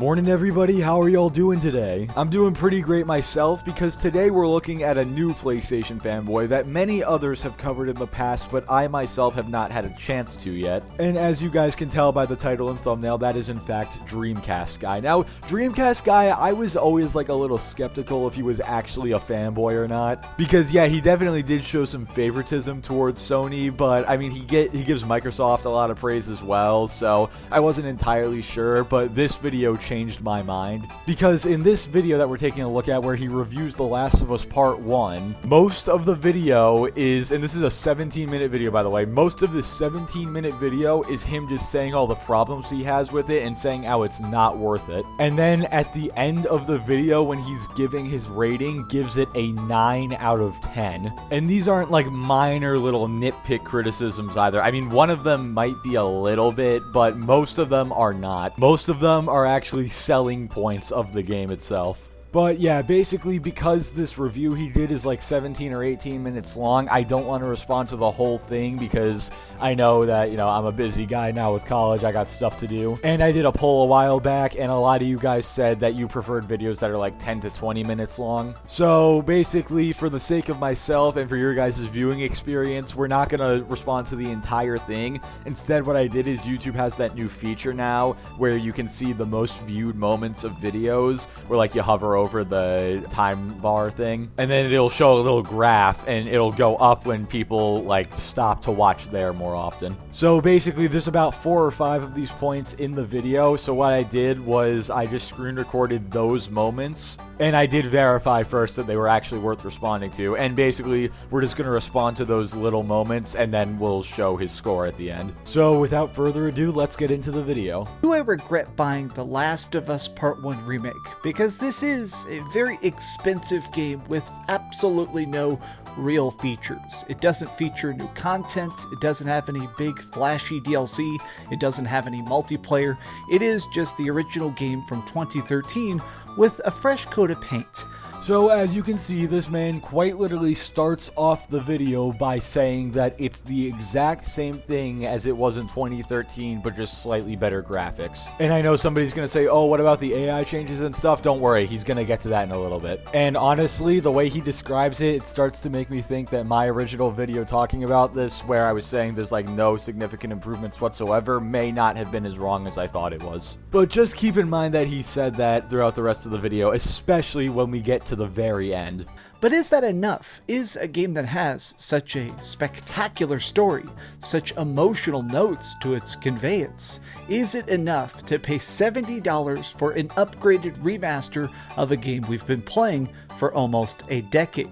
Morning everybody, how are y'all doing today? I'm doing pretty great myself because today we're looking at a new PlayStation fanboy that many others have covered in the past, but I myself have not had a chance to yet. And as you guys can tell by the title and thumbnail, that is in fact DreamCastGuy. Now, DreamCastGuy, I was always like a little skeptical if he was actually a fanboy or not, because yeah, he definitely did show some favoritism towards Sony, but I mean, he gives Microsoft a lot of praise as well, so I wasn't entirely sure, but this video changed my mind, because in this video that we're taking a look at where he reviews The Last of Us Part 1, most of the video is, and this is a 17-minute video by the way, most of this 17-minute video is him just saying all the problems he has with it and saying how it's not worth it. And then at the end of the video when he's giving his rating, gives it a 9 out of 10. And these aren't like minor little nitpick criticisms either. I mean, one of them might be a little bit, but most of them are not. Most of them are actually selling points of the game itself. But yeah, basically because this review he did is like 17 or 18 minutes long, I don't want to respond to the whole thing because I know that, you know, I'm a busy guy now with college, I got stuff to do. And I did a poll a while back and a lot of you guys said that you preferred videos that are like 10 to 20 minutes long. So basically for the sake of myself and for your guys' viewing experience, we're not going to respond to the entire thing. Instead, what I did is YouTube has that new feature now where you can see the most viewed moments of videos where like you hover over the time bar thing, and then it'll show a little graph and it'll go up when people like stop to watch there more often. So basically there's about 4 or 5 of these points in the video, so what I did was I just screen recorded those moments and I did verify first that they were actually worth responding to, and basically we're just going to respond to those little moments and then we'll show his score at the end. So without further ado, let's get into the video. Do I regret buying The Last of Us Part 1 Remake? Because this is a very expensive game with absolutely no real features. It doesn't feature new content, it doesn't have any big flashy DLC, it doesn't have any multiplayer. It is just the original game from 2013 with a fresh coat of paint. So as you can see, this man quite literally starts off the video by saying that it's the exact same thing as it was in 2013, but just slightly better graphics. And I know somebody's going to say, oh, what about the AI changes and stuff? Don't worry, he's going to get to that in a little bit. And honestly, the way he describes it, it starts to make me think that my original video talking about this, where I was saying there's like no significant improvements whatsoever, may not have been as wrong as I thought it was. But just keep in mind that he said that throughout the rest of the video, especially when we get to the very end. But is that enough? Is a game that has such a spectacular story, such emotional notes to its conveyance, is it enough to pay $70 for an upgraded remaster of a game we've been playing for almost a decade?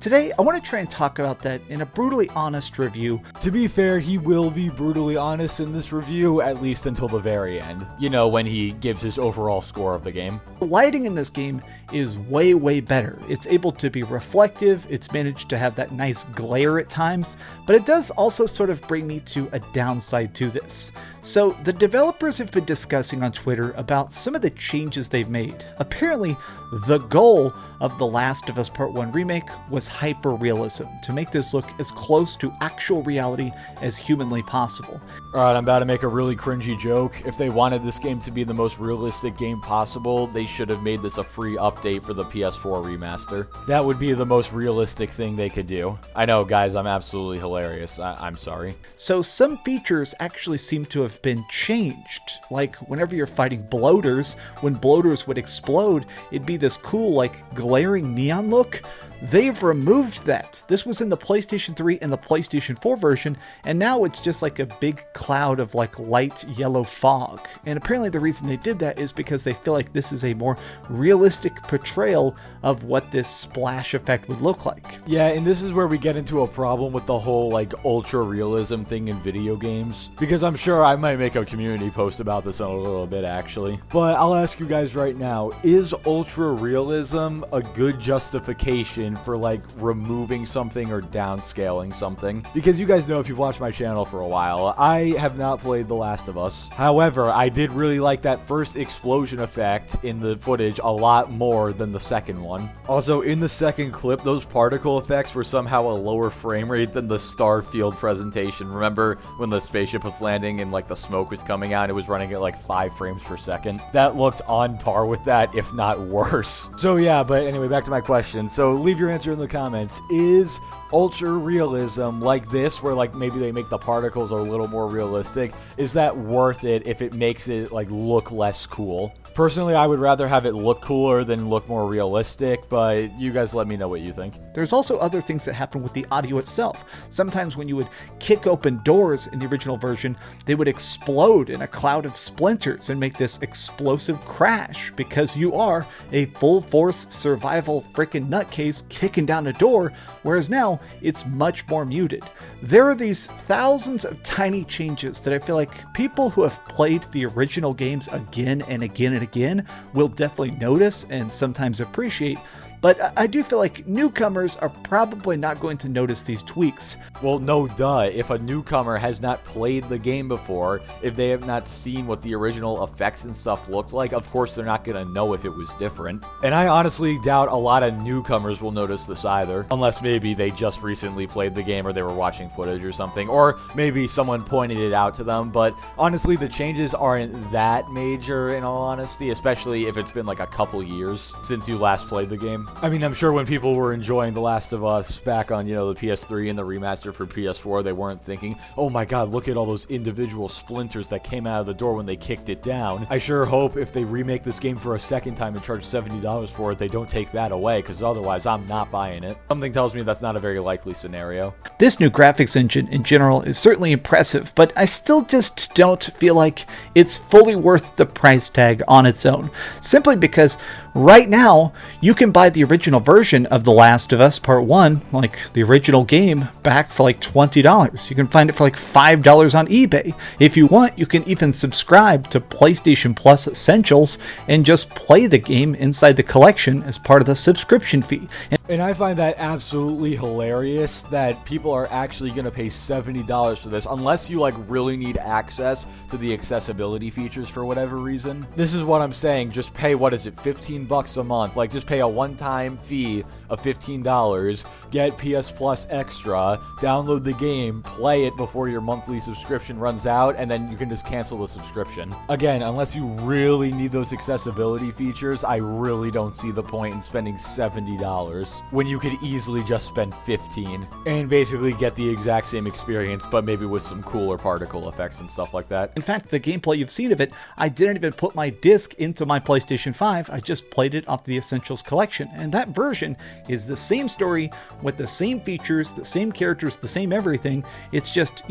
Today, I want to try and talk about that in a brutally honest review. To be fair, he will be brutally honest in this review, at least until the very end. You know, when he gives his overall score of the game. The lighting in this game is way, way better. It's able to be reflective, it's managed to have that nice glare at times, but it does also sort of bring me to a downside to this. So the developers have been discussing on Twitter about some of the changes they've made. Apparently, the goal of The Last of Us Part 1 Remake was hyper-realism, to make this look as close to actual reality as humanly possible. Alright, I'm about to make a really cringy joke. If they wanted this game to be the most realistic game possible, they should have made this a free update for the PS4 remaster. That would be the most realistic thing they could do. I know, guys, I'm absolutely hilarious. I'm sorry. So some features actually seem to have been changed. Like whenever you're fighting bloaters, when bloaters would explode, it'd be this cool, like, glaring neon look. They've removed that. This was in the PlayStation 3 and the PlayStation 4 version, and now it's just like a big cloud of like light yellow fog. And apparently the reason they did that is because they feel like this is a more realistic portrayal of what this splash effect would look like. Yeah, and this is where we get into a problem with the whole like ultra realism thing in video games, because I'm sure I might make a community post about this in a little bit actually. But I'll ask you guys right now, is ultra realism a good justification for like removing something or downscaling something? Because you guys know, if you've watched my channel for a while, I have not played The Last of Us. However, I did really like that first explosion effect in the footage a lot more than the second one. Also, in the second clip, those particle effects were somehow a lower frame rate than the Starfield presentation. Remember when the spaceship was landing and like the smoke was coming out, it was running at like 5 frames per second? That looked on par with that, if not worse. So yeah, but anyway, back to my question. So leave your answer in the comments. Is ultra realism like this, where like maybe they make the particles a little more realistic, is that worth it if it makes it like look less cool? Personally, I would rather have it look cooler than look more realistic, but you guys let me know what you think. There's also other things that happen with the audio itself. Sometimes when you would kick open doors in the original version, they would explode in a cloud of splinters and make this explosive crash because you are a full force survival freaking nutcase kicking down a door, whereas now it's much more muted. There are these thousands of tiny changes that I feel like people who have played the original games again and again and again will definitely notice and sometimes appreciate, but I do feel like newcomers are probably not going to notice these tweaks. Well, no duh. If a newcomer has not played the game before, if they have not seen what the original effects and stuff looked like, of course they're not going to know if it was different. And I honestly doubt a lot of newcomers will notice this either, unless maybe they just recently played the game or they were watching footage or something, or maybe someone pointed it out to them. But honestly, the changes aren't that major in all honesty, especially if it's been like a couple years since you last played the game. I mean, I'm sure when people were enjoying The Last of Us back on, the PS3 and the remaster for PS4, they weren't thinking, oh my god, look at all those individual splinters that came out of the door when they kicked it down. I sure hope if they remake this game for a second time and charge $70 for it, they don't take that away, because otherwise I'm not buying it. Something tells me that's not a very likely scenario. This new graphics engine in general is certainly impressive, but I still just don't feel like it's fully worth the price tag on its own, simply because right now you can buy the original version of The Last of Us Part 1, like the original game, back for like $20. You can find it for like $5 on eBay. If you want, you can even subscribe to PlayStation Plus Essentials and just play the game inside the collection as part of the subscription fee. And I find that absolutely hilarious that people are actually going to pay $70 for this, unless you like really need access to the accessibility features for whatever reason. This is what I'm saying. Just pay, what is it, $15 a month? Like, just pay a one-time fee of $15, get PS Plus Extra, download the game, play it before your monthly subscription runs out, and then you can just cancel the subscription. Again, unless you really need those accessibility features, I really don't see the point in spending $70 when you could easily just spend $15 and basically get the exact same experience, but maybe with some cooler particle effects and stuff like that. In fact, the gameplay you've seen of it, I didn't even put my disc into my PlayStation 5, I just played it off the Essentials collection, and that version is the same story with the same features, the same characters, the same everything. It's just,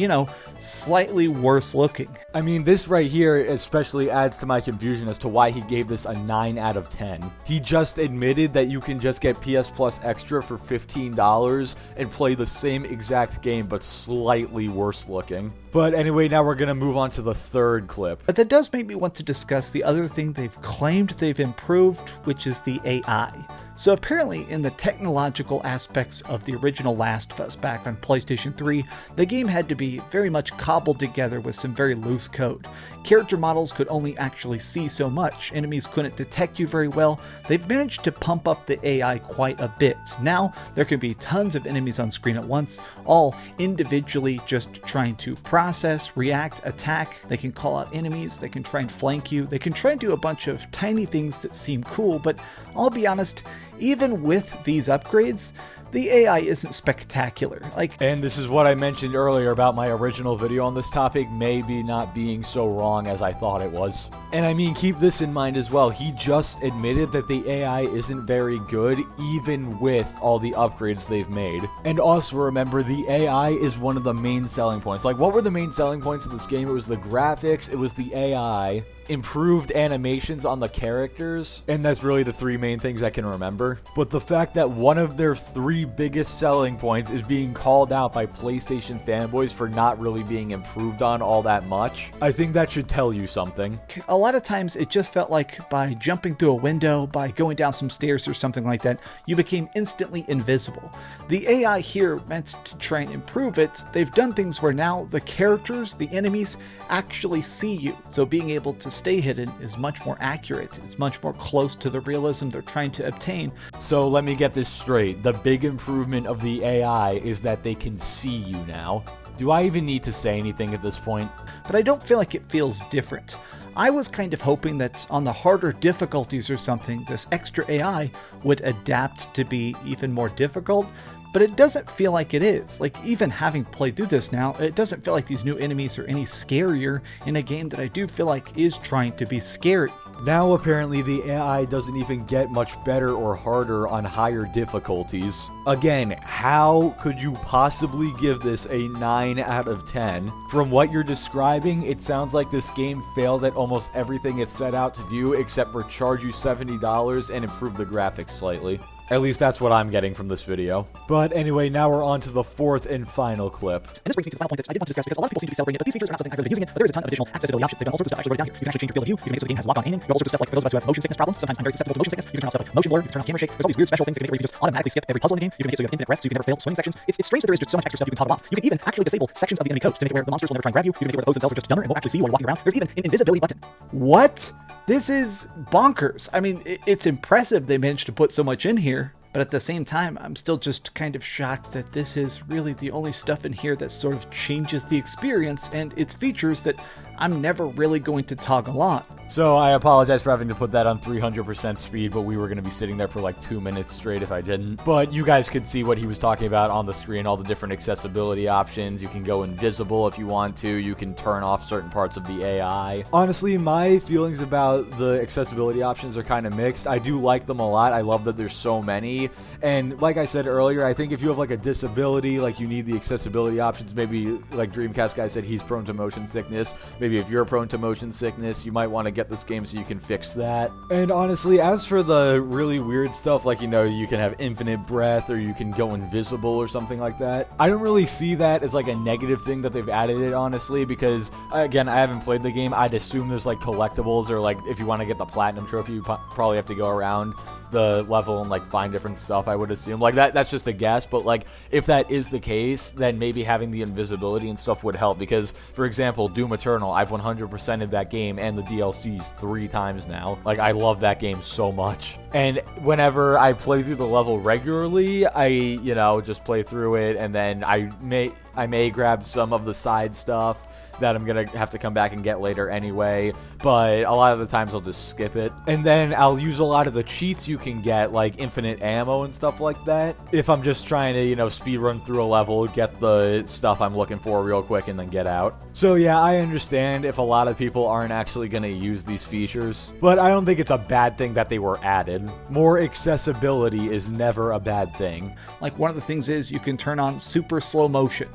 slightly worse looking. I mean, this right here especially adds to my confusion as to why he gave this a 9 out of 10. He just admitted that you can just get PS Plus Extra for $15 and play the same exact game but slightly worse looking. But anyway, now we're going to move on to the third clip. But that does make me want to discuss the other thing they've claimed they've improved, which is the AI. So apparently in the technological aspects of the original Last of Us back on PlayStation 3, the game had to be very much cobbled together with some very loose code. Character models could only actually see so much, enemies couldn't detect you very well. They've managed to pump up the AI quite a bit. Now there can be tons of enemies on screen at once, all individually just trying to process, react, attack. They can call out enemies, they can try and flank you, they can try and do a bunch of tiny things that seem cool, but I'll be honest, even with these upgrades, the AI isn't spectacular. And this is what I mentioned earlier about my original video on this topic maybe not being so wrong as I thought it was. And I mean, keep this in mind as well. He just admitted that the AI isn't very good, even with all the upgrades they've made. And also remember, the AI is one of the main selling points. Like, what were the main selling points of this game? It was the graphics, it was the AI, improved animations on the characters, and that's really the three main things I can remember. But the fact that one of their three three biggest selling points is being called out by PlayStation fanboys for not really being improved on all that much. I think that should tell you something. A lot of times it just felt like by jumping through a window, by going down some stairs or something like that, you became instantly invisible. The AI here meant to try and improve it. They've done things where now the characters, the enemies, actually see you. So being able to stay hidden is much more accurate. It's much more close to the realism they're trying to obtain. So let me get this straight. The big improvement of the AI is that they can see you now. Do I even need to say anything at this point? But I don't feel like it feels different. I was kind of hoping that on the harder difficulties or something, this extra AI would adapt to be even more difficult, but it doesn't feel like it is. Like, even having played through this now, it doesn't feel like these new enemies are any scarier in a game that I do feel like is trying to be scary. Now apparently the AI doesn't even get much better or harder on higher difficulties. Again, how could you possibly give this a 9 out of 10? From what you're describing, it sounds like this game failed at almost everything it set out to do except for charge you $70 and improve the graphics slightly. At least that's what I'm getting from this video. But anyway, now we're on to the fourth and final clip. And this brings me to the final point that I did want to discuss because a lot of people seem to be celebrating it, but these features are not something I've really been using it. But there is a ton of additional accessibility options. They've done all sorts of stuff actually right down here. You can actually change your field of view. You can make it so the game has lock-on aiming. You can all sorts of stuff like for those of us who have motion sickness problems. Sometimes I'm very susceptible to motion sickness. You can turn on stuff like motion blur. You can turn on camera shake. There's all these weird special things that can make it where you can just automatically skip every puzzle in the game. You can make it so you have infinite breath, so you can never fail swimming sections. It's strange that there is just so much extra stuff you can toggle off. You can even actually disable sections of the enemy code to make it where the monsters will never try and grab you. You can make it where the foes themselves are just dumber and won't actually see you while you're walking around. There's even an invisibility button. What? This is bonkers. I mean, it's impressive they managed to put so much in here. But at the same time, I'm still just kind of shocked that this is really the only stuff in here that sort of changes the experience, and it's features that I'm never really going to toggle on. So I apologize for having to put that on 300% speed, but we were going to be sitting there for like 2 minutes straight if I didn't. But you guys could see what he was talking about on the screen, all the different accessibility options. You can go invisible if you want to. You can turn off certain parts of the AI. Honestly, my feelings about the accessibility options are kind of mixed. I do like them a lot. I love that there's so many. And like I said earlier, I think if you have like a disability, like you need the accessibility options, maybe like DreamCastGuy said he's prone to motion sickness. Maybe if you're prone to motion sickness, you might want to get this game so you can fix that. And honestly, as for the really weird stuff, like, you know, you can have infinite breath or you can go invisible or something like that, I don't really see that as like a negative thing that they've added it, honestly, because again, I haven't played the game. I'd assume there's like collectibles, or like if you want to get the platinum trophy, you probably have to go around the level and like find different stuff, I would assume. Like that's just a guess, but like if that is the case, then maybe having the invisibility and stuff would help, because for example, Doom Eternal, I've 100%ed that game and the DLCs 3 times now. Like, I love that game so much. And whenever I play through the level regularly, I, you know, just play through it, and then I may grab some of the side stuff that I'm gonna have to come back and get later anyway, but a lot of the times I'll just skip it. And then I'll use a lot of the cheats you can get, like infinite ammo and stuff like that, if I'm just trying to, you know, speed run through a level, get the stuff I'm looking for real quick, and then get out. So yeah, I understand if a lot of people aren't actually gonna use these features, but I don't think it's a bad thing that they were added. More accessibility is never a bad thing. Like, one of the things is you can turn on super slow motion.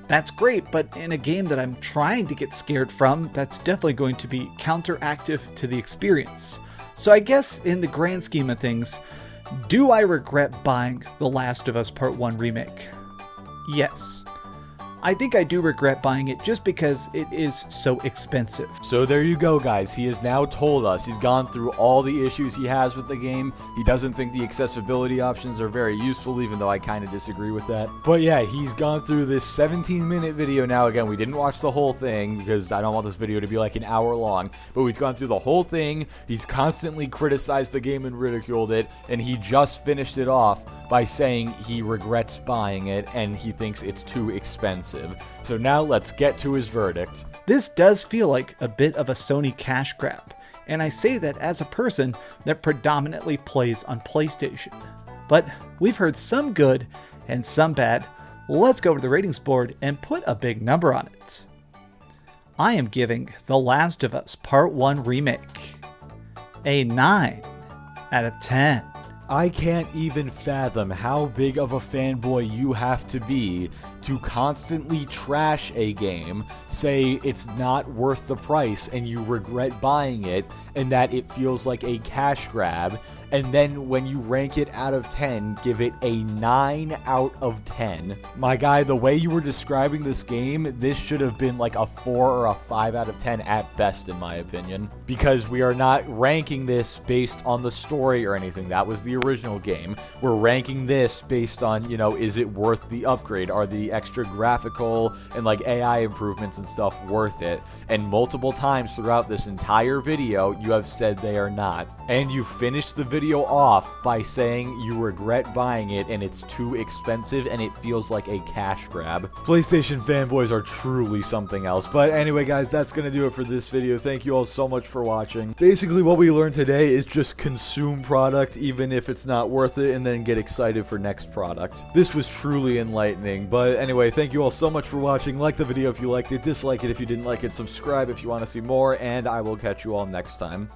That's great, but in a game that I'm trying to get scared from, that's definitely going to be counteractive to the experience. So I guess in the grand scheme of things, do I regret buying The Last of Us Part 1 Remake? Yes. I think I do regret buying it just because it is so expensive. So there you go, guys. He has now told us he's gone through all the issues he has with the game. He doesn't think the accessibility options are very useful, even though I kind of disagree with that. But yeah, he's gone through this 17-minute video now. Again, we didn't watch the whole thing because I don't want this video to be like an hour long, but we've gone through the whole thing. He's constantly criticized the game and ridiculed it, and he just finished it off by saying he regrets buying it and he thinks it's too expensive. So now let's get to his verdict. This does feel like a bit of a Sony cash grab, and I say that as a person that predominantly plays on PlayStation. But we've heard some good and some bad. Let's go to the ratings board and put a big number on it. I am giving The Last of Us Part 1 Remake a 9 out of 10. I can't even fathom how big of a fanboy you have to be to constantly trash a game, say it's not worth the price and you regret buying it, and that it feels like a cash grab, and then when you rank it out of 10, give it a 9 out of 10. My guy, the way you were describing this game, this should have been like a 4 or a 5 out of 10 at best, in my opinion. Because we are not ranking this based on the story or anything. That was the original game. We're ranking this based on, you know, is it worth the upgrade? Are the extra graphical and like AI improvements and stuff worth it? And multiple times throughout this entire video, you have said they are not. And you finished the video off by saying you regret buying it and it's too expensive and it feels like a cash grab. PlayStation fanboys are truly something else. But anyway, guys, that's gonna do it for this video. Thank you all so much for watching. Basically, what we learned today is just consume product even if it's not worth it, and then get excited for next product. This was truly enlightening. But anyway, thank you all so much for watching. Like the video if you liked it, dislike it if you didn't like it, subscribe if you want to see more, and I will catch you all next time.